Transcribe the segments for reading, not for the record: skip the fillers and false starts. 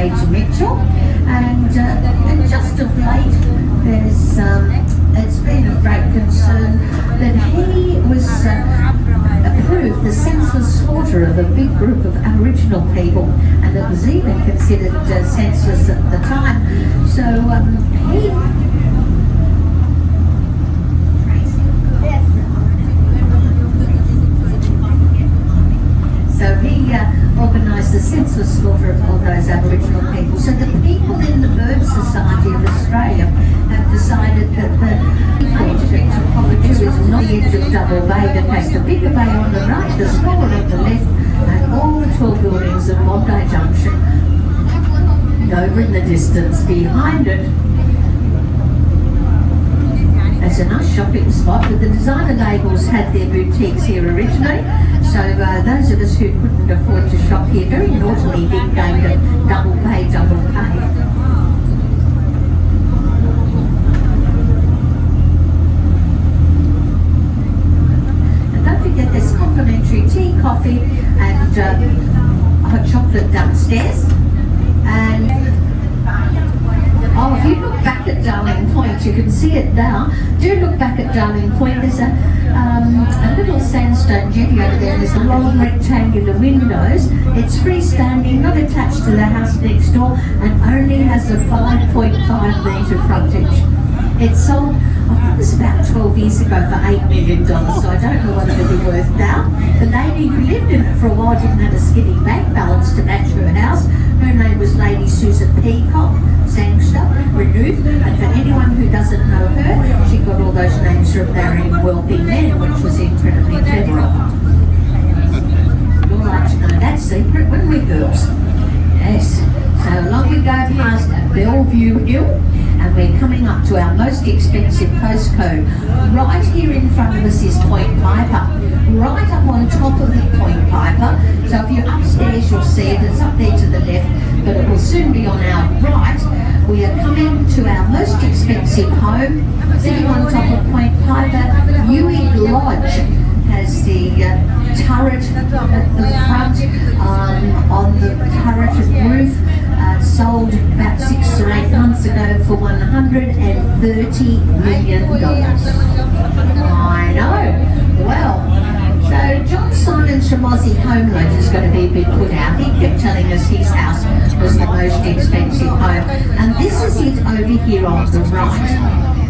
Major Mitchell, and just of late there's it's been of great concern that he was approved the senseless slaughter of a big group of Aboriginal people, and it was even considered senseless at the time. So he organised the senseless slaughter of all those Aboriginal people. So the people in the Bird Society of Australia have decided that the project of Cockatoo is not the edge of Double Bay, that has the bigger bay on the right, the smaller on the left, and all the tall buildings of Bondi Junction over in the distance behind it. It's a nice shopping spot, but the designer labels had their boutiques here originally, so those of us who couldn't afford to shop here very naughtily nicknamed it Double Bay, Double Pay. And don't forget there's complimentary tea, coffee and hot chocolate downstairs. And oh, if you look back at Darling Point, you can see it now. Do look back at Darling Point. There's a little sandstone jetty over there. There's long rectangular windows. It's freestanding, not attached to the house next door, and only has a 5.5 metre frontage. It's sold, I think it was about 12 years ago for $8 million, so I don't know what it'll be worth now. The lady who lived in it for a while didn't have a skinny bank balance to match her house. Her name was Lady Susan Peacock, Sangster, Renouf, and for anyone who doesn't know her, she got all those names from marrying wealthy men, which was incredibly clever. We'll like to know that secret when we girls. Yes, so along we go past Bellevue Hill, and we're coming up to our most expensive postcode. Right here in front of us is Point Piper, right up on top of the Point Piper. So if you're upstairs, you'll see it. It's up there to the left, but it will soon be on our right. We are coming to our most expensive home, sitting on top of Point Piper. Ewing Lodge has the turret at the front, on the turreted roof. Sold about 6 or 8 months ago for $130 million. I know. Well, so John Simons from Aussie Home Loans is going to be a bit put out. He kept telling us his house was the most expensive home, and this is it over here on the right.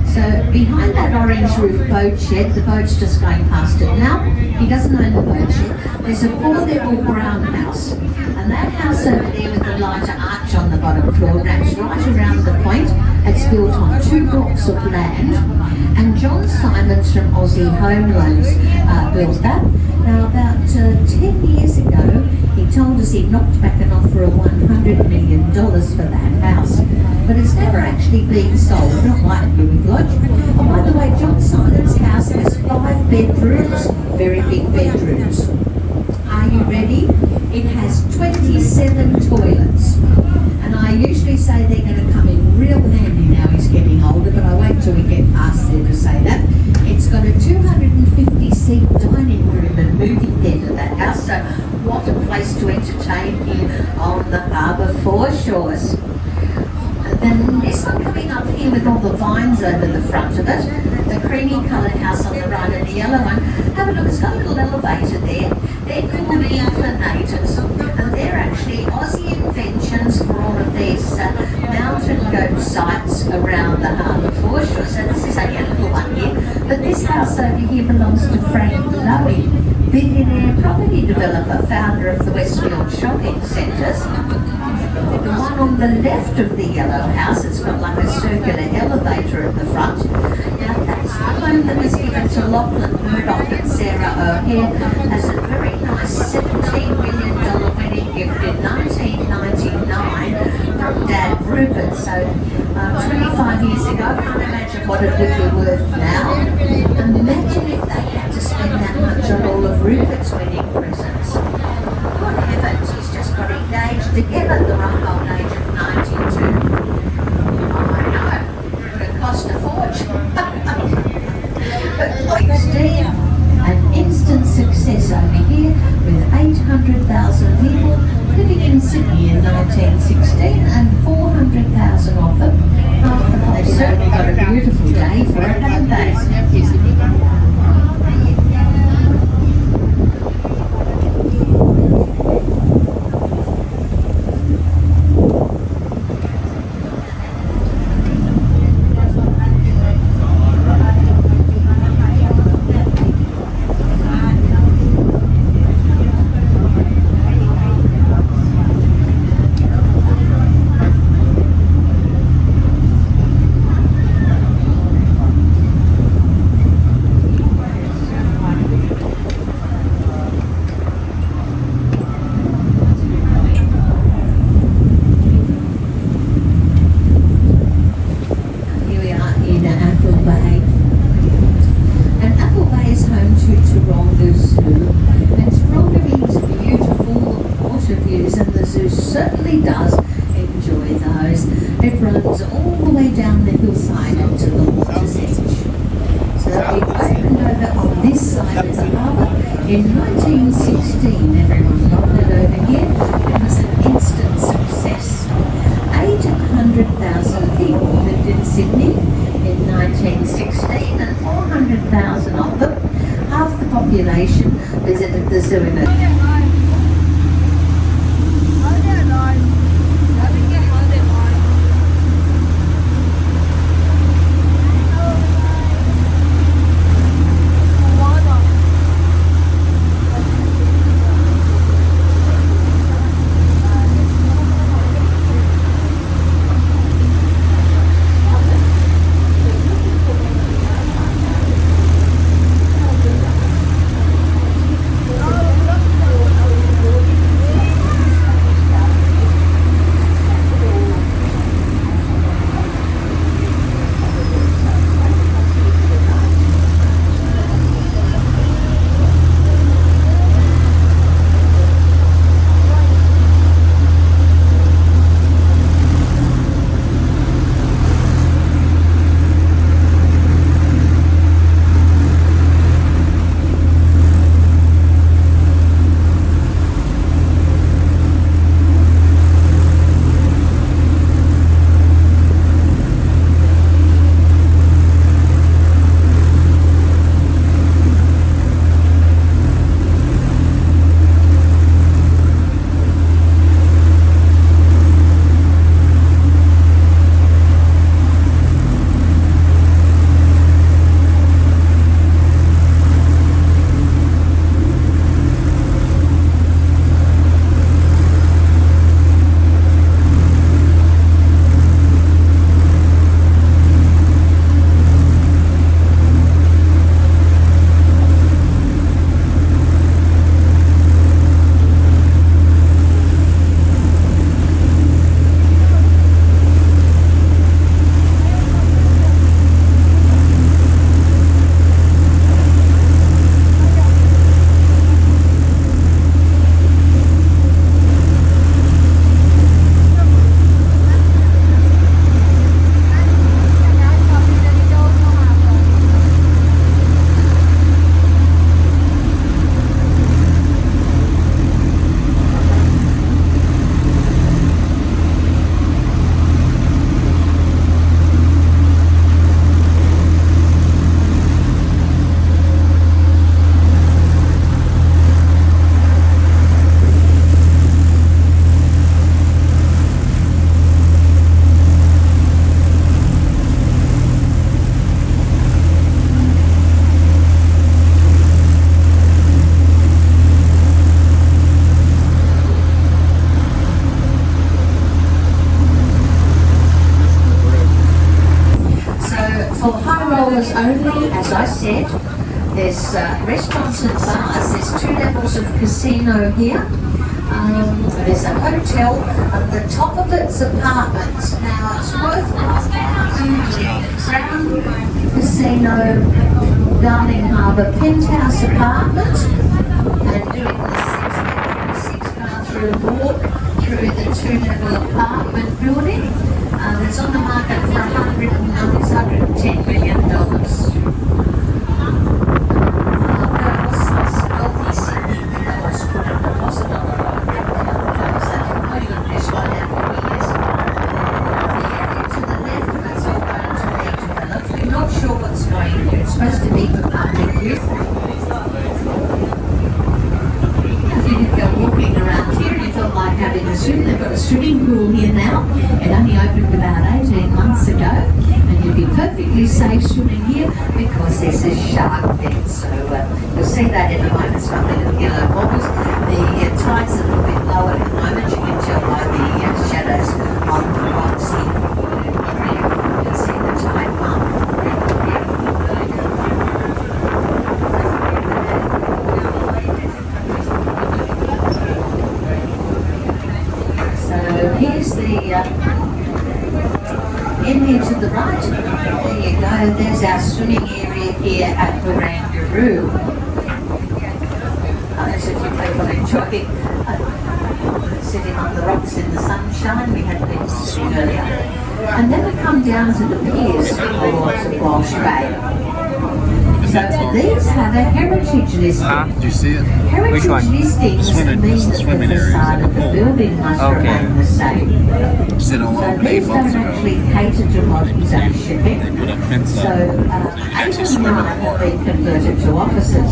So behind that orange roof boat shed, the boat's just going past it now. He doesn't own the boat shed. There's a 4-level brown house, and that house over there with the lighter arch on the bottom floor wraps right around the point. It's built on 2 blocks of land, and John Simons from Aussie Home Loans built that. Now about 10 years ago, he told us he'd knocked back an offer of $100 million for that house, but it's never actually been sold, not like Ewing Lodge. Oh, by the way, John Simons' house has 5 bedrooms, very big bedrooms. Are you ready? It has 27 toilets, and I usually say they're going to come in real handy now he's getting older, but I wait till we get past there to say that. It's got a 250-seat dining room and movie theatre, that house, so what a place to entertain here on the Harbour foreshores. Then this one coming up here with all the vines over the front of it, the creamy coloured house on the right and the yellow one. Have a look, it's got a little elevator there. They're called inclinators, and they're actually Aussie inventions for all of these mountain goat sites around the Harbour foreshore. So this is only a little one here, but this house over here belongs to Frank Lowy, billionaire property developer, founder of the Westfield shopping centres. The one on the left of the yellow house, it's got like a circular elevator at the front. Now that's the home that was given to Lachlan Murdoch and Sarah O'Hare as a very nice $17 million wedding gift in 1999 from Dad Rupert. So 25 years ago, I can't imagine what it would be worth now. And imagine if they had to spend that much on all of Rupert's wedding presents. Good heavens, he's just got engaged again at the ripe old age of 92. I know, it cost a fortune. But Steve, an instant success over here with 800,000 people living in Sydney in 1916 and 400,000 of them. They've certainly got a beautiful day for it, haven't they? Certainly does enjoy those. It runs all the way down the hillside and to the water's edge. So it opened over on this side of the harbour in 1916. Everyone loved it over here. It was an instant success. 800,000 people lived in Sydney in 1916 and 400,000 of them, half the population, visited the zoo in it. Only, as I said, there's restaurants and bars, there's 2 levels of casino here, there's a hotel, and the top of it's apartments. Now it's worthwhile Crown Casino, Darling Harbour penthouse apartment, and doing the 6-bathroom walk through the 2-level apartment building. It's on the market for $110 million. Wealthy Sydney villas put a deposit on the property. pool here now. It only opened about 18 months ago, and you'll be perfectly safe swimming here because there's a shark there. So you'll see that in a moment. It's got the little yellow bubbles. The tide's a little bit lower at the moment. You can tell by the shadows on the rocks here. You can see the tide pump. So here's the in here to the right. There you go. There's our swimming area here at Barangaroo. There's a few people enjoying sitting on the rocks in the sunshine. We had people sitting earlier. And then we come down to the piers towards Walsh Bay. So these have a heritage listing. Did you see it? Heritage listings mean that the facade of the building must remain the same. So these don't actually cater to modern day shipping. So 8 and 9 have been converted to offices.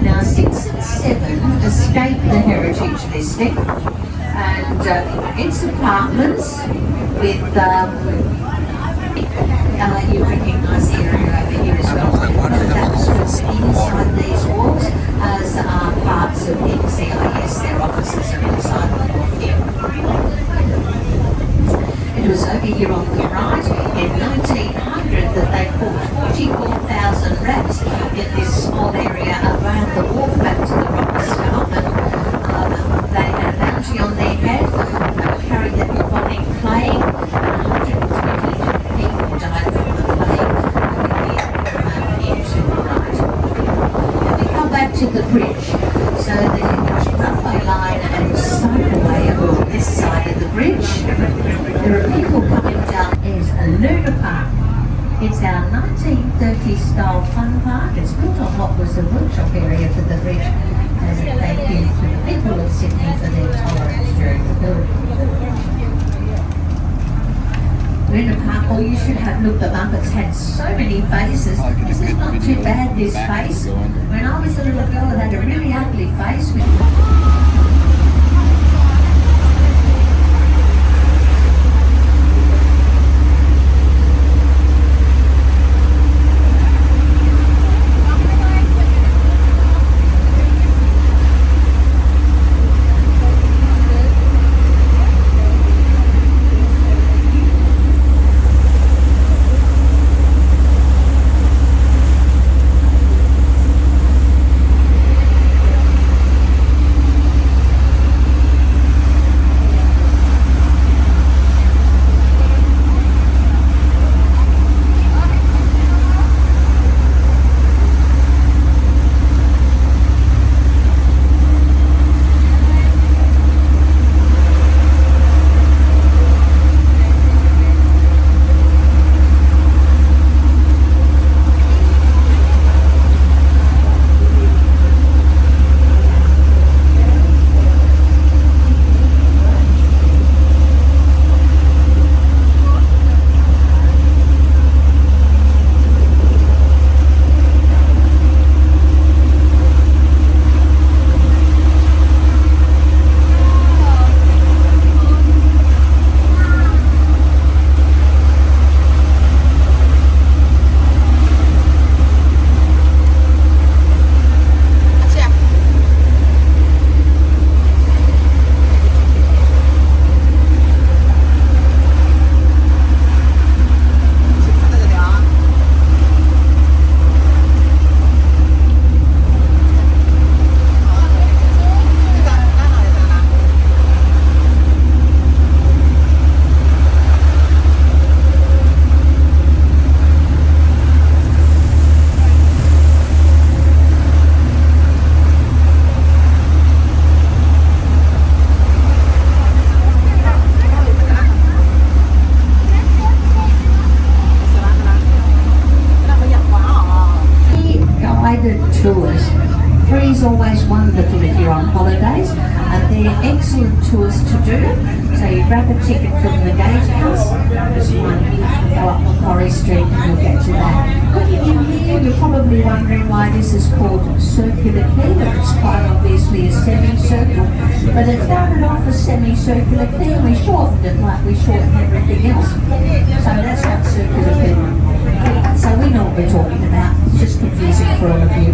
Now 6 and 7 escape the heritage listing, and it's apartments with you recognise the area over here as well. That's inside these walls, as are parts of NCIS. Their offices are inside the wall here. It was over here on the right in 1900 that they caught 44,000 rats in this small area around the wharf back to the rock escarpment. They had a bounty on their head. They were carrying the bubonic plague. 122 people died from the plague here to the right. And we come back to the bridge. So the runway line and cycleway are on this side of the bridge. There are people coming down. There's a Luna Park. It's our 1930s style fun park. It's built on what was the workshop area for the bridge as a thank you to the people of Sydney for their tolerance during the building. Luna Park, oh, you should have looked them up. It's had so many faces. This is not too bad, this face. When I was a little girl, it had a really ugly face with tours. Free is always wonderful if you're on holidays, and they're excellent tours to do. So you grab a ticket from the gatehouse. This one, go up Macquarie Street and you'll get to that. Looking in here, you're probably wondering why this is called Circular Quay, but it's quite obviously a semicircle. But it started off as semicircular quay and we shortened it like we shorten everything else. So that's what Circular Quay. So we know what we're talking about. It's just confusing for all of you.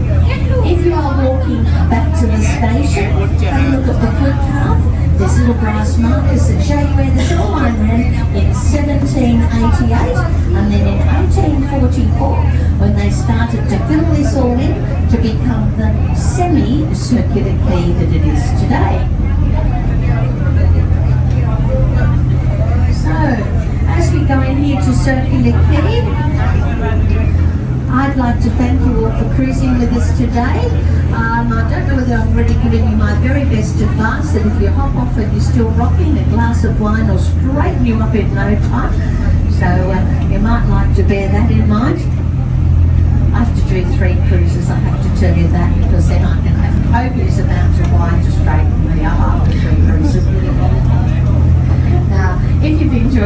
If you are walking back to the station, have a look at the footpath. There's little brass markers that show you where the shore line ran in 1788 and then in 1844 when they started to fill this all in to become the semi-circular quay that it is today. So, as we go in here to Circular Quay, I'd like to thank you all for cruising with us today. I don't know whether I've already given you my very best advice that if you hop off and you're still rocking, a glass of wine will straighten you up in no time. So you might like to bear that in mind. I have to do 3 cruises, I have to tell you that, because then I can have copious amounts of wine to straighten me up after 3 cruises. Now, if you've enjoyed